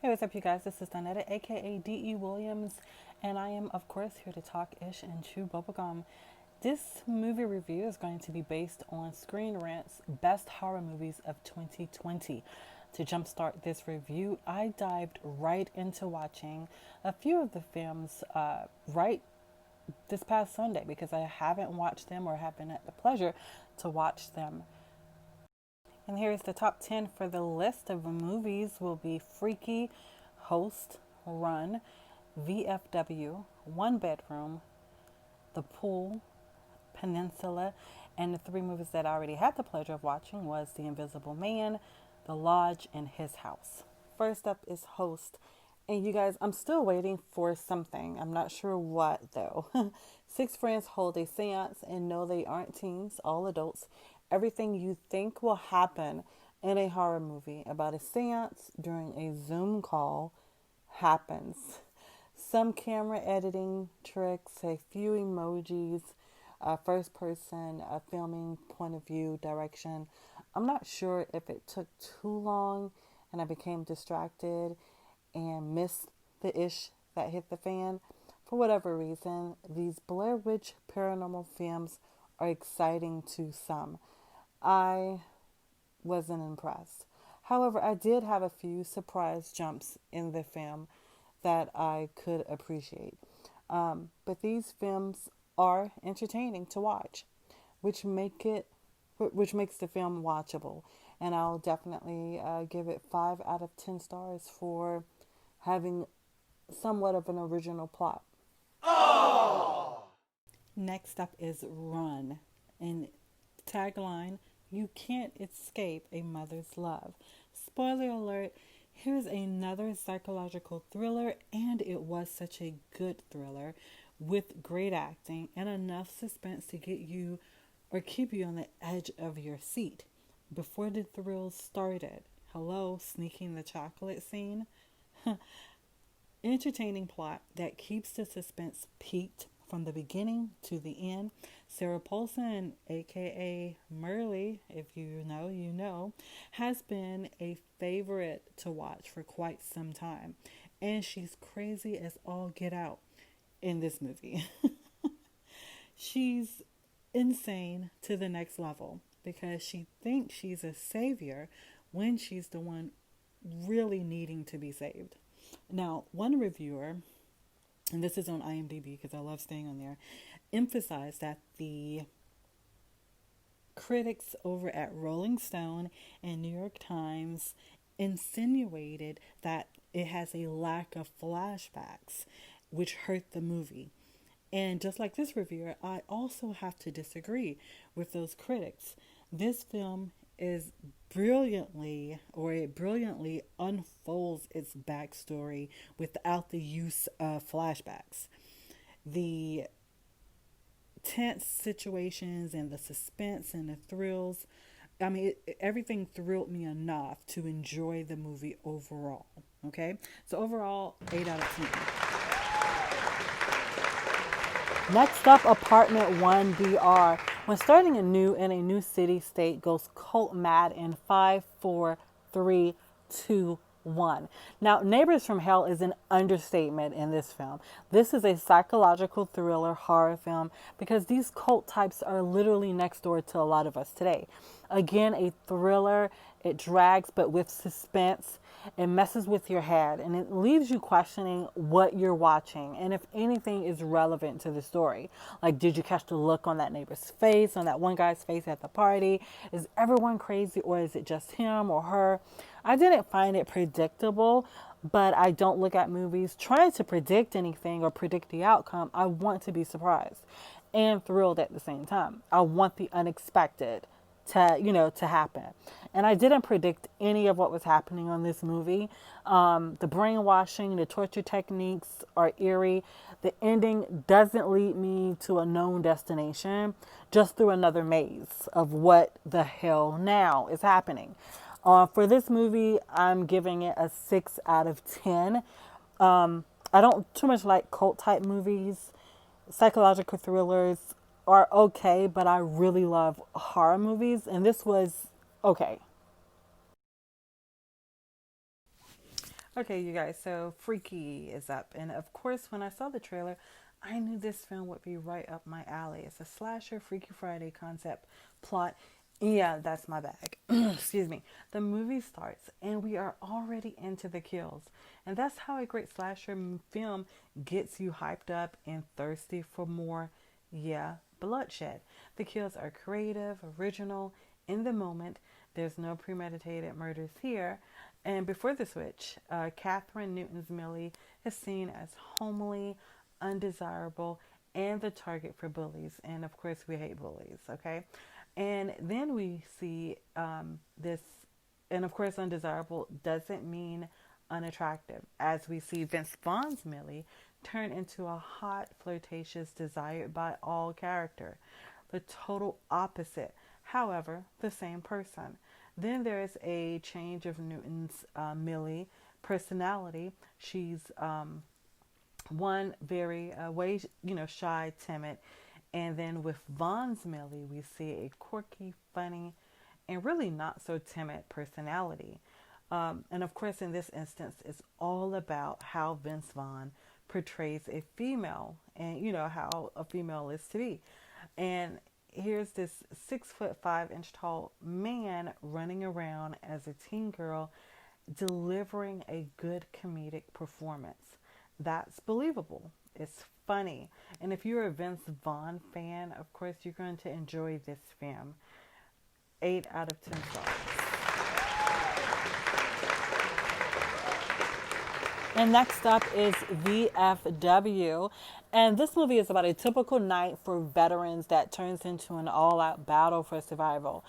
Hey, what's up, you guys? This is Donetta, aka D.E. Williams, and I am, of course, here to talk ish and chew bubblegum. This movie review is going to be based on Screenrant's Best Horror Movies of 2020. To jumpstart this review, I dived right into watching a few of the films right this past Sunday because I haven't watched them or have been at the pleasure to watch them. And here's the top 10 for the list of movies will be Freaky, Host, Run, VFW, One Bedroom, The Pool, Peninsula, and the three movies that I already had the pleasure of watching was The Invisible Man, The Lodge, and His House. First up is Host. And you guys, I'm still waiting for something. I'm not sure what though. Six friends hold a seance and no, they aren't teens, all adults. Everything you think will happen in a horror movie about a seance during a Zoom call happens. Some camera editing tricks, a few emojis, first person filming point of view direction. I'm not sure if it took too long and I became distracted and missed the ish that hit the fan. For whatever reason, these Blair Witch paranormal films are exciting to some. I wasn't impressed. However, I did have a few surprise jumps in the film that I could appreciate. But these films are entertaining to watch, which which makes the film watchable. And I'll definitely give it 5 out of 10 stars for having somewhat of an original plot. Next up is Run. And tagline, you can't escape a mother's love. Spoiler alert, here's another psychological thriller, and it was such a good thriller with great acting and enough suspense to get you or keep you on the edge of your seat. Before the thrills started, hello, sneaking the chocolate scene. Entertaining plot that keeps the suspense peaked from the beginning to the end. Sarah Paulson, aka Merle, if you know, you know, has been a favorite to watch for quite some time. And she's crazy as all get out in this movie. She's insane to the next level because she thinks she's a savior when she's the one really needing to be saved. Now, one reviewer, and this is on IMDb because I love staying on there, emphasized that the critics over at Rolling Stone and New York Times insinuated that it has a lack of flashbacks, which hurt the movie. And just like this reviewer, I also have to disagree with those critics. This film is it brilliantly unfolds its backstory without the use of flashbacks. The tense situations and the suspense and the thrills, everything thrilled me enough to enjoy the movie overall. Okay, so overall, 8 out of 10. Next up, Apartment 1DR. When starting in a new city, state goes cult mad in 5, 4, 3, 2, 1. Now, Neighbors from Hell is an understatement in this film. This is a psychological thriller horror film because these cult types are literally next door to a lot of us today. Again, a thriller. It drags, but with suspense. It messes with your head and it leaves you questioning what you're watching and if anything is relevant to the story. Like, did you catch the look on that neighbor's face, on that one guy's face at the party? Is everyone crazy or is it just him or her? I didn't find it predictable, but I don't look at movies trying to predict anything or predict the outcome. I want to be surprised and thrilled at the same time. I want the unexpected to happen. And I didn't predict any of what was happening on this movie. The brainwashing, the torture techniques are eerie. The ending doesn't lead me to a known destination, just through another maze of what the hell now is happening. For this movie, I'm giving it a 6 out of 10. I don't too much like cult type movies. Psychological thrillers are okay, but I really love horror movies, and this was okay. Okay, you guys, so Freaky is up. And of course, when I saw the trailer, I knew this film would be right up my alley. It's a slasher, Freaky Friday concept plot. Yeah, that's my bag. Excuse me. The movie starts, and we are already into the kills. And that's how a great slasher film gets you hyped up and thirsty for more, yeah, bloodshed. The kills are creative, original, in the moment. There's no premeditated murders here. And before the switch, Catherine Newton's Millie is seen as homely, undesirable, and the target for bullies. And of course, we hate bullies, okay? And then we see this, and of course, undesirable doesn't mean unattractive, as we see Vince Vaughn's Millie turn into a hot, flirtatious, desired by all character. The total opposite, however, the same person. Then there's a change of Newton's Millie personality. She's one very way, shy, timid, and then with Vaughn's Millie, we see a quirky, funny, and really not so timid personality. And of course, in this instance, it's all about how Vince Vaughn portrays a female, and how a female is to be. And here's this 6'5" tall man running around as a teen girl, delivering a good comedic performance. That's believable. It's funny. And if you're a Vince Vaughn fan, of course, you're going to enjoy this film. 8 out of 10 stars. And next up is VFW. And this movie is about a typical night for veterans that turns into an all out battle for survival.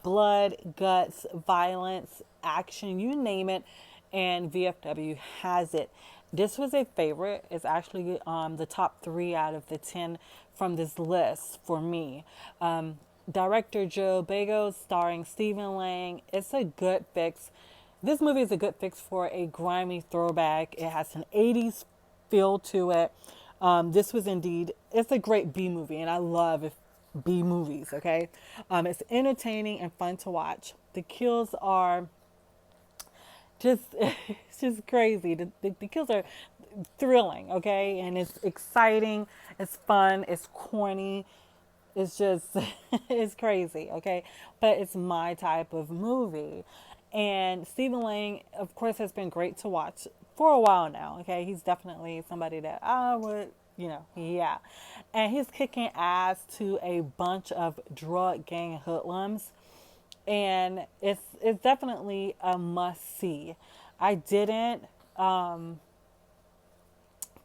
Blood, guts, violence, action, you name it, and VFW has it. This was a favorite. It's actually the top 3 out of the 10 from this list for me. Director Joe Bagos, starring Stephen Lang. It's a good fix. This movie is a good fix for a grimy throwback. It has an 80s feel to it. This was indeed, it's a great B movie, and I love B movies, okay? It's entertaining and fun to watch. The kills are just, it's just crazy. The kills are thrilling, okay? And it's exciting, it's fun, it's corny. It's just, it's crazy, okay? But it's my type of movie. And Stephen Lang, of course, has been great to watch for a while now, okay? He's definitely somebody that I would, yeah. And he's kicking ass to a bunch of drug gang hoodlums. And it's definitely a must see. I didn't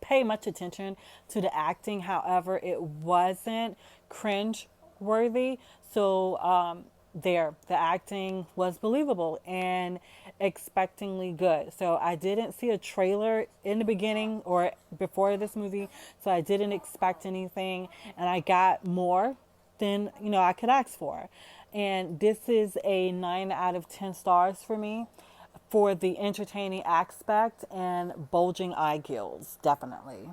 pay much attention to the acting. However, it wasn't cringe worthy. So the acting was believable and expectingly good. So I didn't see a trailer in the beginning or before this movie, so I didn't expect anything, and I got more than I could ask for. And this is a 9 out of 10 stars for me for the entertaining aspect and bulging eye gills, definitely.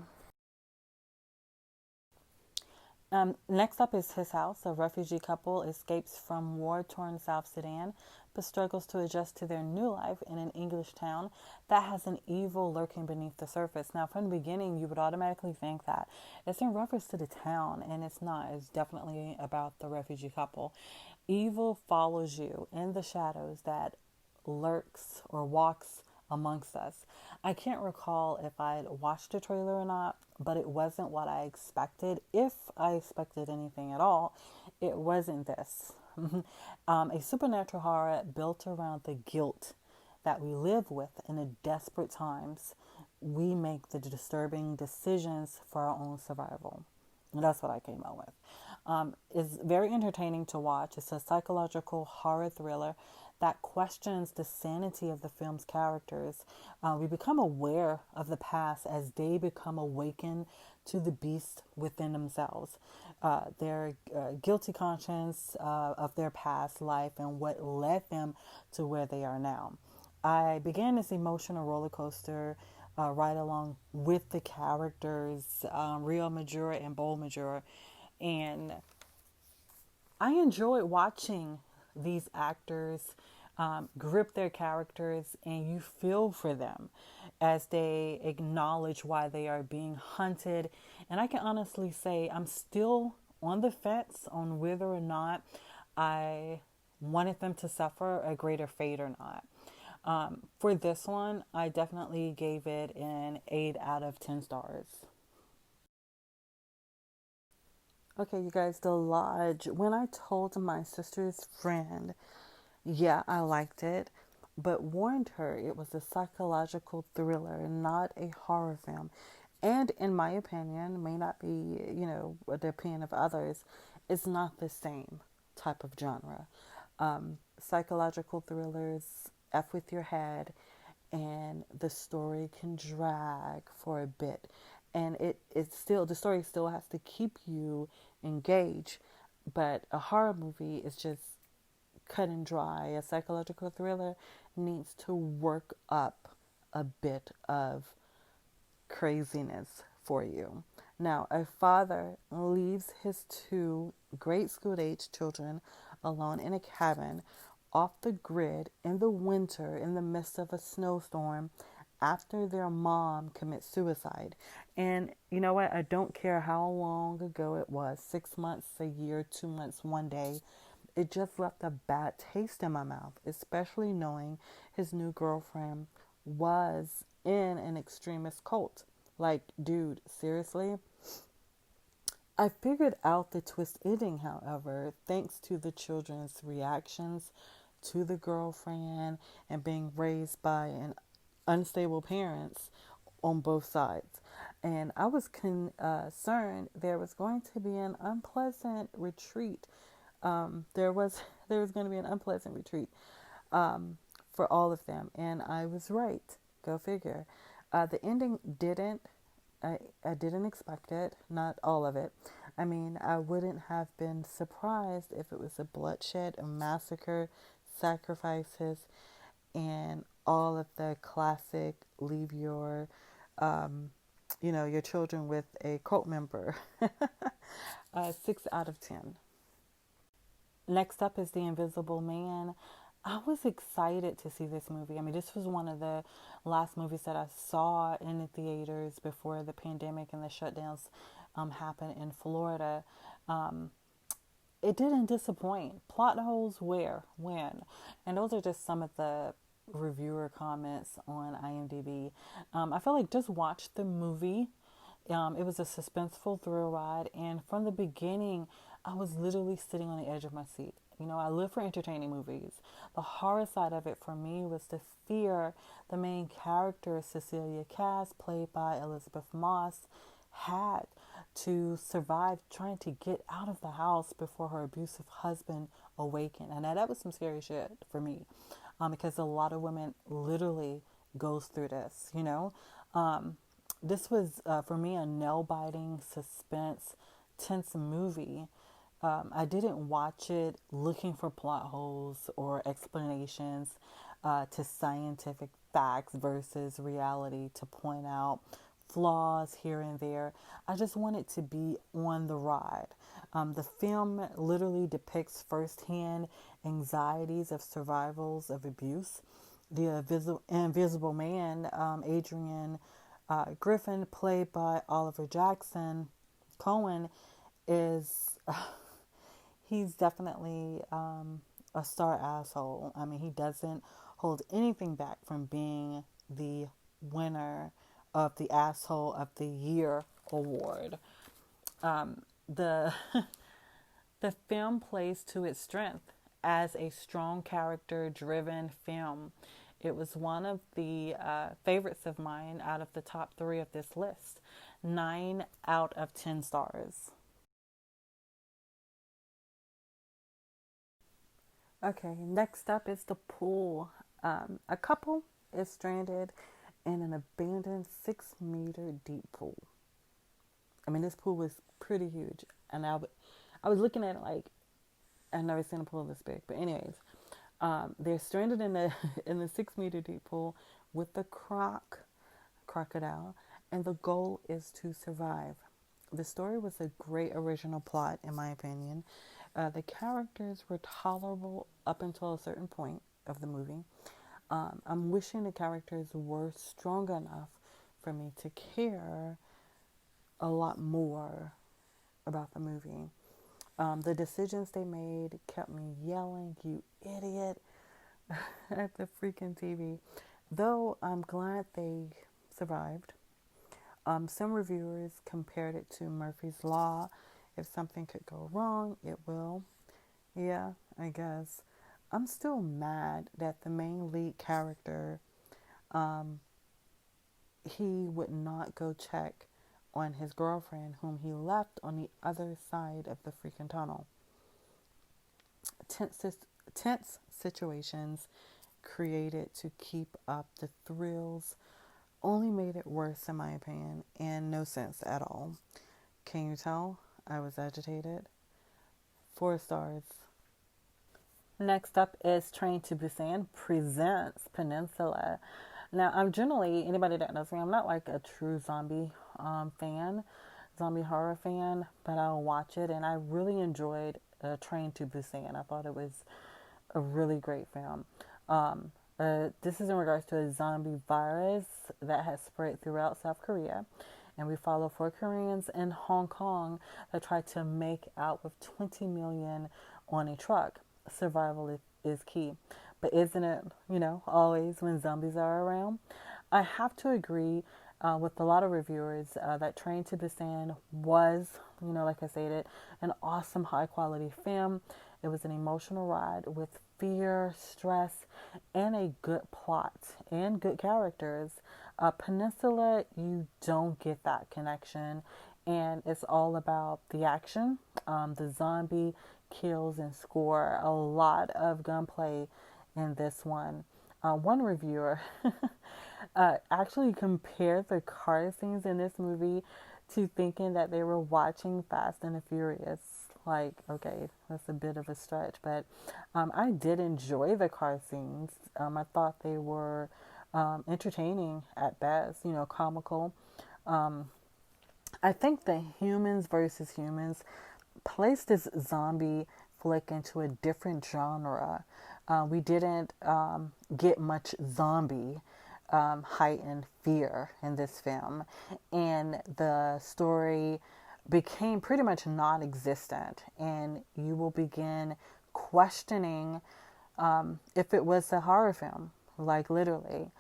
Next up is His House. A refugee couple escapes from war-torn South Sudan but struggles to adjust to their new life in an English town that has an evil lurking beneath the surface. Now, from the beginning, you would automatically think that it's in reference to the town, and it's not. It's definitely about the refugee couple. Evil follows you in the shadows that lurks or walks amongst us. I can't recall if I had watched the trailer or not, but it wasn't what I expected. If I expected anything at all, it wasn't this. A supernatural horror built around the guilt that we live with in the desperate times we make the disturbing decisions for our own survival. And that's what I came up with. It's very entertaining to watch. It's a psychological horror thriller that questions the sanity of the film's characters. We become aware of the past as they become awakened to the beast within themselves, their guilty conscience of their past life and what led them to where they are now. I began this emotional roller coaster right along with the characters, Rio Majura and Bowl Majura, and I enjoyed watching these actors grip their characters and you feel for them as they acknowledge why they are being hunted. And I can honestly say I'm still on the fence on whether or not I wanted them to suffer a greater fate or not. For this one, I definitely gave it an 8 out of 10 stars. Okay, you guys, The Lodge. When I told my sister's friend, yeah, I liked it, but warned her it was a psychological thriller, not a horror film. And in my opinion, may not be, the opinion of others, it's not the same type of genre. Psychological thrillers F with your head, and the story can drag for a bit. And the story still has to keep you engaged, but a horror movie is just cut and dry. A psychological thriller needs to work up a bit of craziness for you. Now, a father leaves his two grade school age children alone in a cabin off the grid in the winter in the midst of a snowstorm after their mom commits suicide. And you know what? I don't care how long ago it was, 6 months, a year, 2 months, one day. It just left a bad taste in my mouth, especially knowing his new girlfriend was in an extremist cult. Like, dude, seriously? I figured out the twist ending, however, thanks to the children's reactions to the girlfriend and being raised by an unstable parents on both sides. And I was concerned there was going to be an unpleasant retreat. There was there was going to be an unpleasant retreat for all of them, and I was right. Go figure. The ending didn't. I didn't expect it. Not all of it. I mean, I wouldn't have been surprised if it was a bloodshed, a massacre, sacrifices, and all of the classic leave your children with a cult member. 6 out of 10. Next up is The Invisible Man. I was excited to see this movie. I mean, this was one of the last movies that I saw in the theaters before the pandemic and the shutdowns happened in Florida. It didn't disappoint. Plot holes where, when. And those are just some of the reviewer comments on IMDb. I feel like just watch the movie. It was a suspenseful thrill ride, and from the beginning, I was literally sitting on the edge of my seat. You know, I live for entertaining movies. The horror side of it for me was the fear the main character, Cecilia Cass, played by Elizabeth Moss, had to survive trying to get out of the house before her abusive husband awakened. And that was some scary shit for me, because a lot of women literally goes through this, you know. This was, for me, a nail-biting, suspense, tense movie. I didn't watch it looking for plot holes or explanations to scientific facts versus reality to point out flaws here and there. I just wanted to be on the ride. The film literally depicts firsthand anxieties of survivals of abuse. The invisible man, Adrian Griffin, played by Oliver Jackson Cohen, is he's definitely a star asshole. I mean, he doesn't hold anything back from being the winner of the Asshole of the Year award. The the film plays to its strength as a strong character-driven film. It was one of the favorites of mine out of the top 3 of this list. 9 out of 10 stars. Okay, next up is The Pool. A couple is stranded in an abandoned 6-meter deep pool. I mean, this pool was pretty huge, and I was looking at it like I've never seen a pool this big. But anyways, they're stranded in the in the 6-meter deep pool with the crocodile, and the goal is to survive. The story was a great original plot, in my opinion. The characters were tolerable up until a certain point. of the movie. I'm wishing the characters were strong enough for me to care a lot more about the movie. The decisions they made kept me yelling, "You idiot," at the freaking TV. Though I'm glad they survived. Some reviewers compared it to Murphy's Law. If something could go wrong, it will. Yeah, I guess. I'm still mad that the main lead character, um, he would not go check on his girlfriend, whom he left on the other side of the freaking tunnel. Tense, tense situations created to keep up the thrills only made it worse, in my opinion, and no sense at all. Can you tell? I was agitated. 4 stars. Next up is Train to Busan presents Peninsula. Now, I'm generally, anybody that knows me, I'm not like a true zombie horror fan, but I'll watch it, and I really enjoyed Train to Busan. I thought it was a really great film. This is in regards to a zombie virus that has spread throughout South Korea. And we follow 4 Koreans in Hong Kong that try to make out with 20 million on a truck. Survival is key. But isn't it, always when zombies are around? I have to agree with a lot of reviewers that Train to Busan was, like I stated, an awesome high quality film. It was an emotional ride with fear, stress, and a good plot and good characters. Peninsula, you don't get that connection, and it's all about the action, the zombie kills and score. A lot of gunplay in this one. One reviewer actually compared the car scenes in this movie to thinking that they were watching Fast and the Furious. Like, okay, that's a bit of a stretch, but I did enjoy the car scenes. I thought they were entertaining at best, comical. I think the Humans versus Humans placed this zombie flick into a different genre. We didn't get much zombie heightened fear in this film, and the story became pretty much non-existent, and you will begin questioning if it was a horror film, like literally.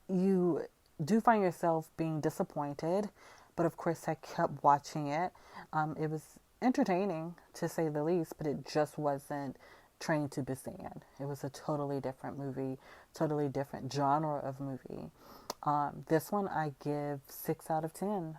You do find yourself being disappointed, but of course I kept watching it. It was entertaining to say the least, but it just wasn't Train to Busan. It was a totally different movie, totally different genre of movie. This one I give 6 out of 10.